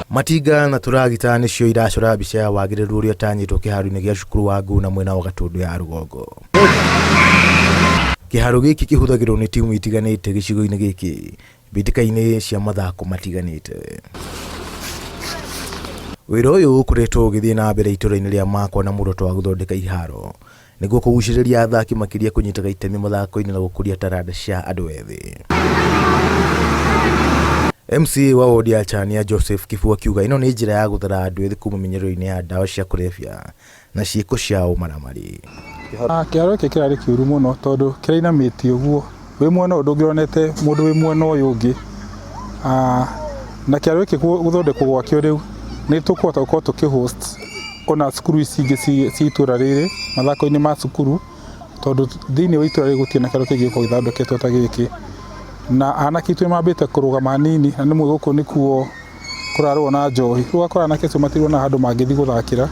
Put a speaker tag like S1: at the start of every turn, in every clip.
S1: Matinga na turagita nicio iracora mbica ya wagĩrĩru ũrĩa ũtanyĩtwo kĩhaaro-inĩ gĩa cukuru wa Nguna mwena wa Gatundu ya rũgongo. Kĩhaaro gĩkĩ kĩhũthagĩrwo nĩ timu itiganĩte gĩcigo-inĩ gĩkĩ mbĩtĩka-inĩ cia mathako matiganĩte. Wĩra ũyũ ũkoretwo ũgĩthiĩ na mbere itũũra-inĩ rĩa Makwa na muoroto wa gũthondeka iharo nĩguo kũgucĩrĩria athaki makĩria kũnyitaga itemi mathako-inĩ na gũkũria taranda cia andũ ethĩ. MCA wa wodi ya Chania Joseph Kibua akiuga ĩno nĩ njĩra ya gũthara andũ ethĩ kuma mĩnyero-inĩ ya ndawa cia kũrebia na ciĩko ciao maramari.
S2: Kĩhaaro gĩkĩ kĩrarĩ kĩũru mũno tondũ kĩrainamĩtie ũguo wĩ mwena ũndũ ũngĩronete mũndũ wĩ mwena ũyũ ũngĩ, na kĩhaaro gĩkĩ gũthondekwo gwakĩo rĩu nĩ tũkũhota gũkorwo tũkĩ-host ona cukuru ici ingĩ cia itũũra rĩrĩ mathako-inĩ ma cukuru, tondũ thĩinĩ wa itũũra rĩrĩ gũtirĩ na kĩhaaro kĩngĩ gĩkoragwo gĩthondeketwo ta gĩkĩ, na anake aitũ mambĩte kũrũgama hanini na nĩmwe gũkũ nĩkuo kũrarwo na njohi, rĩu ũgakora anake acio matirwo na handũ mangĩthiĩ gũthakĩra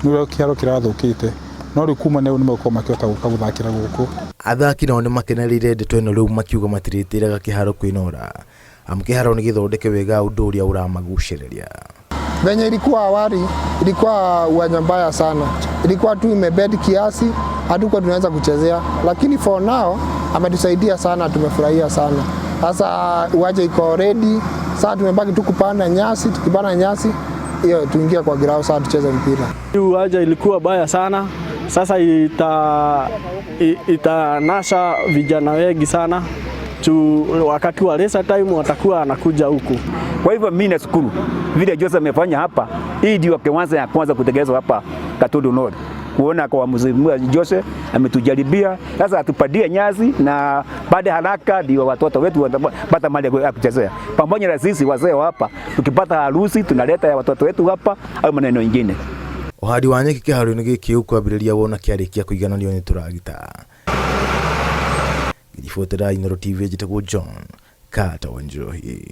S2: nĩ ũrĩa kĩhaaro kĩrathũkĩte, no rĩu kuma nĩ magũkorwo makĩhota gũka gũthakĩra gũkũ. Athaki
S1: nao nĩ makenereire ndeto ĩno rĩu makiuga matirĩtĩraga kĩhaaro kwĩnora amu kĩhaaro nĩ gĩthondeke wega ũndũ ũrĩa ũramagucĩrĩria.
S3: Venye ilikuwa awali ilikuwa uwanja mbaya sana, ilikuwa tu imebed kiasi, hatukuwa tunaweza kuchezea, lakini for now ametusaidia sana, tumefurahia sana. Sasa uwanja iko ready, sasa tumebaki tu kupanda nyasi, tukipanda nyasi hiyo tuingia kwa ground sasa tucheze mpira.
S4: Uwanja ilikuwa baya sana, sasa itanasa vijana wengi sana. Wakati wa race time watakuwa anakuja huku.
S5: Kwa hivyo mimi nashukuru vile Joseph amefanya hapa. Hii ndio ya kwanza kutekelezwa hapa Gatundu.N. Kuona kwa mzee Joseph ametujaribia, sasa atupadie nyasi na baada haraka ndio watoto wetu watapata mali ya kuchezea. Pamoja na sisi wazee hapa tukipata harusi tunaleta ya watoto wetu hapa au maneno mengine.
S1: Uhadi wa nyeki kĩhaaro-inĩ gĩkĩ ũkwambĩrĩria wona kĩarĩkia kũigananio nĩ tũragita. Gĩbotera Inoro TV njĩtagwo John Kata Wanjohi.